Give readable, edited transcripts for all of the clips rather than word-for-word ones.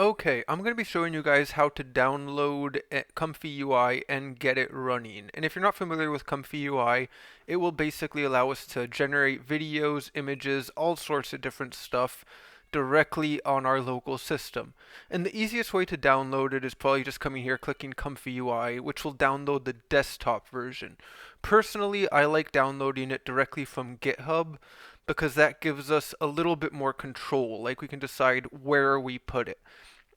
Okay, I'm going to be showing you guys how to download ComfyUI and get it running. And if you're not familiar with ComfyUI, it will basically allow us to generate videos, images, all sorts of different stuff directly on our local system. And the easiest way to download it is probably just coming here, clicking ComfyUI, which will download the desktop version. Personally, I like downloading it directly from GitHub because that gives us a little bit more control. Like we can decide where we put it.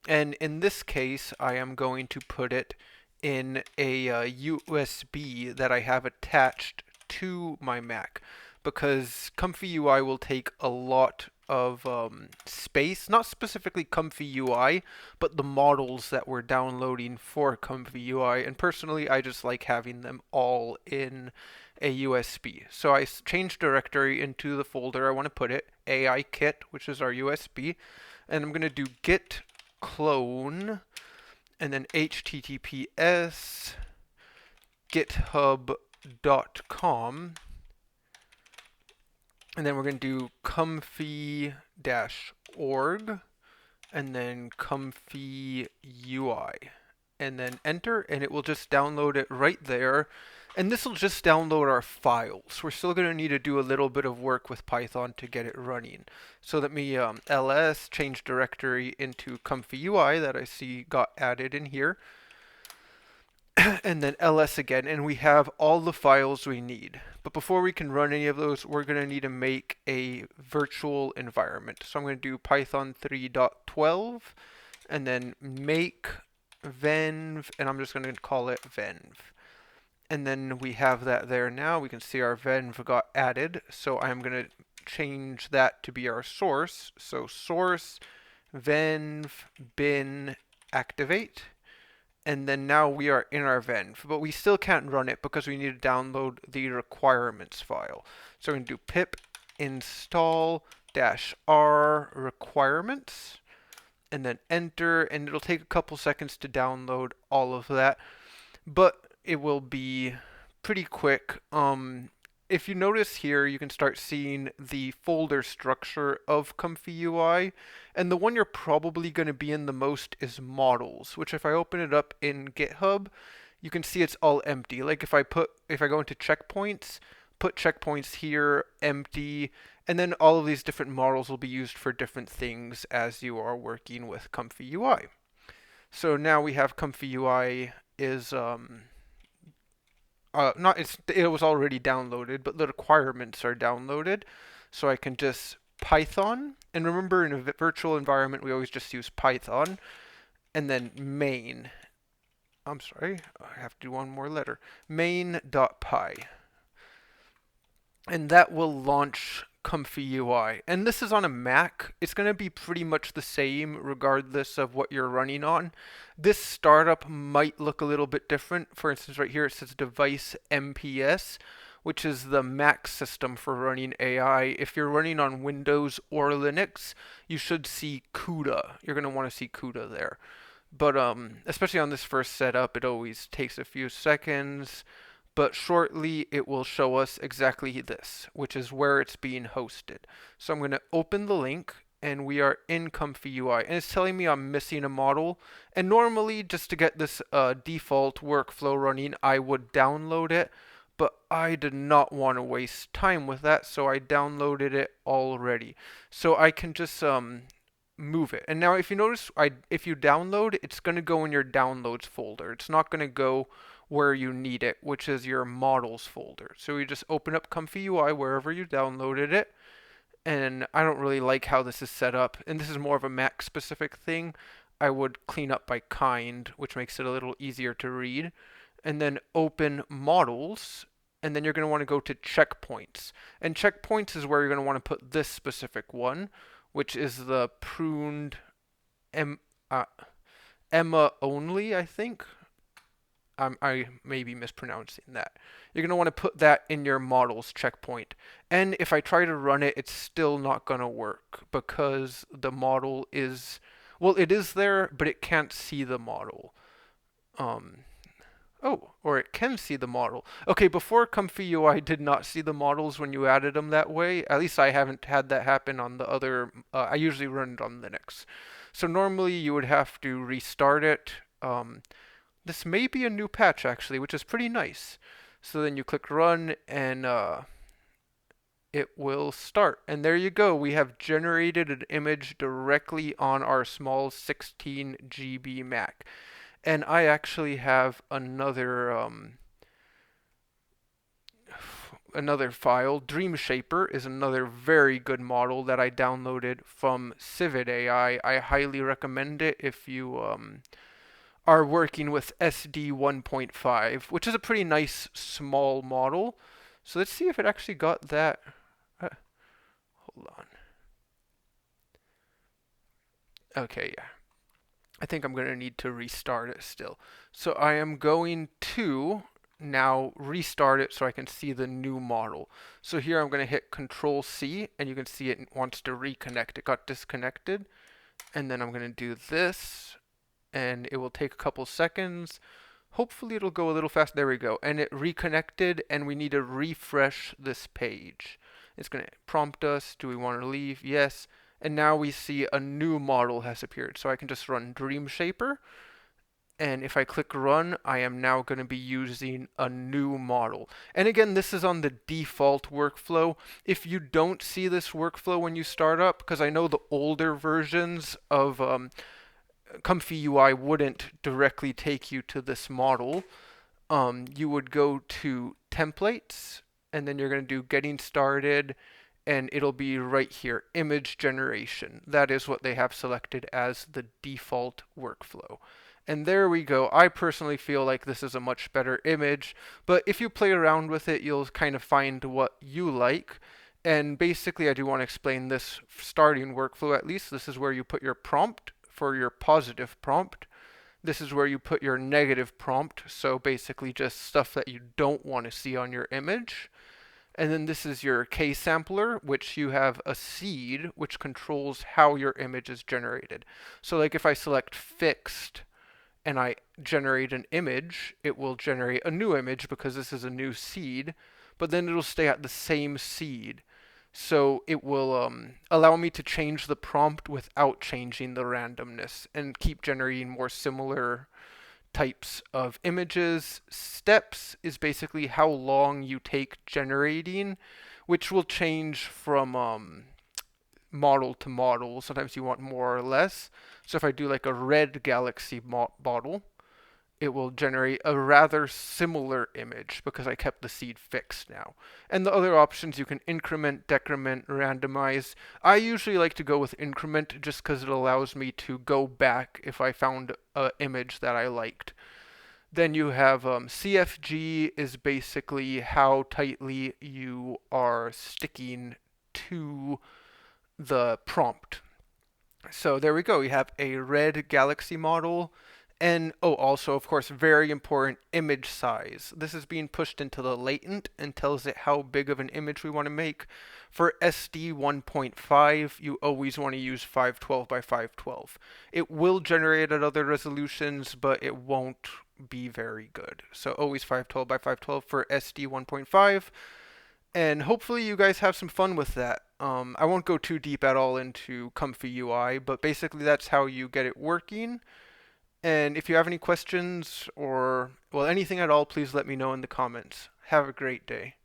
And in this case, I am going to put it in a USB that I have attached to my Mac because ComfyUI will take a lot of space, not specifically ComfyUI, but the models that we're downloading for ComfyUI. And personally, I just like having them all in a USB. So I changed directory into the folder I want to put it, AI kit, which is our USB, and I'm going to do git clone and then https github.com, and then we're going to do comfy-org and then ComfyUI and then enter, and it will just download it right there. And this will just download our files. We're still going to need to do a little bit of work with Python to get it running. So let me ls change directory into ComfyUI that I see got added in here. And then ls again, and we have all the files we need. But before we can run any of those, we're going to need to make a virtual environment. So I'm going to do Python 3.12 and then make venv, and I'm just going to call it venv. And then we have that there now. We can see our venv got added. So I'm going to change that to be our source. So source venv bin activate. And then now we are in our venv, but we still can't run it because we need to download the requirements file. So we're going to do pip install -r requirements and then enter, and it'll take a couple seconds to download all of that, but it will be pretty quick. If you notice here, you can start seeing the folder structure of ComfyUI, and the one you're probably going to be in the most is models, which if I open it up in GitHub, you can see it's all empty. Like if I go into checkpoints, put checkpoints here, empty, and then all of these different models will be used for different things as you are working with ComfyUI. So now we have ComfyUI is not it was already downloaded, but the requirements are downloaded. So I can just Python, and remember in a virtual environment we always just use Python, and then main. I'm sorry, I have to do one more letter. Main.py. And that will launch ComfyUI. And this is on a Mac. It's going to be pretty much the same regardless of what you're running on. This startup might look a little bit different. For instance, right here it says device MPS, which is the Mac system for running AI. If you're running on Windows or Linux, you should see CUDA. You're going to want to see CUDA there. But especially on this first setup, it always takes a few seconds. But shortly it will show us exactly this, which is where it's being hosted. So I'm going to open the link, and we are in ComfyUI, and it's telling me I'm missing a model. And normally, just to get this default workflow running, I would download it, but I did not want to waste time with that, so I downloaded it already. So I can just move it. And now if you notice, if you download, it's going to go in your downloads folder. It's not going to go where you need it, which is your models folder. So you just open up ComfyUI wherever you downloaded it. And I don't really like how this is set up, and this is more of a Mac specific thing. I would clean up by kind, which makes it a little easier to read. And then open models, and then you're going to want to go to checkpoints. And checkpoints is where you're going to want to put this specific one, which is the pruned Emma only, I think. I may be mispronouncing that. You're going to want to put that in your models checkpoint. And if I try to run it, it's still not going to work because the model is, well, it is there, but it can't see the model. Or it can see the model. Okay, before ComfyUI did not see the models when you added them that way. At least I haven't had that happen on the other, I usually run it on Linux. So normally you would have to restart it. This may be a new patch actually, which is pretty nice. So then you click run and it will start. And there you go. We have generated an image directly on our small 16 GB Mac. And I actually have another file. Dream Shaper is another very good model that I downloaded from Civid AI. I highly recommend it if you are working with SD 1.5, which is a pretty nice small model. So let's see if it actually got that. Uh, Hold on. Okay, yeah. I think I'm going to need to restart it still. So I am going to now restart it so I can see the new model. So here I'm going to hit Control C and you can see it wants to reconnect. It got disconnected. And then I'm going to do this and it will take a couple seconds. Hopefully it'll go a little fast. There we go. And it reconnected and we need to refresh this page. It's going to prompt us. Do we want to leave? Yes. And now we see a new model has appeared. So I can just run Dream Shaper. And if I click run, I am now going to be using a new model. And again, this is on the default workflow. If you don't see this workflow when you start up, because I know the older versions of ComfyUI wouldn't directly take you to this model, you would go to templates and then you're going to do getting started and it'll be right here, image generation. That is what they have selected as the default workflow. And there we go. I personally feel like this is a much better image, but if you play around with it, you'll kind of find what you like. And basically, I do want to explain this starting workflow at least. This is where you put your prompt for your positive prompt. This is where you put your negative prompt, so basically just stuff that you don't want to see on your image. And then this is your K sampler, which you have a seed, which controls how your image is generated. So like if I select fixed and I generate an image, it will generate a new image because this is a new seed, but then it'll stay at the same seed. So it will allow me to change the prompt without changing the randomness and keep generating more similar types of images. Steps is basically how long you take generating, which will change from model to model. Sometimes you want more or less. So if I do like a red galaxy model, it will generate a rather similar image because I kept the seed fixed now. And the other options, you can increment, decrement, randomize. I usually like to go with increment just because it allows me to go back if I found an image that I liked. Then you have CFG is basically how tightly you are sticking to the prompt. So there we go. We have a red galaxy model. And oh, also, of course, very important, image size. This is being pushed into the latent and tells it how big of an image we want to make. For SD 1.5, you always want to use 512 by 512. It will generate at other resolutions, but it won't be very good. So always 512 by 512 for SD 1.5. And hopefully you guys have some fun with that. I won't go too deep at all into ComfyUI, but basically that's how you get it working. And if you have any questions or, well, anything at all, please let me know in the comments. Have a great day.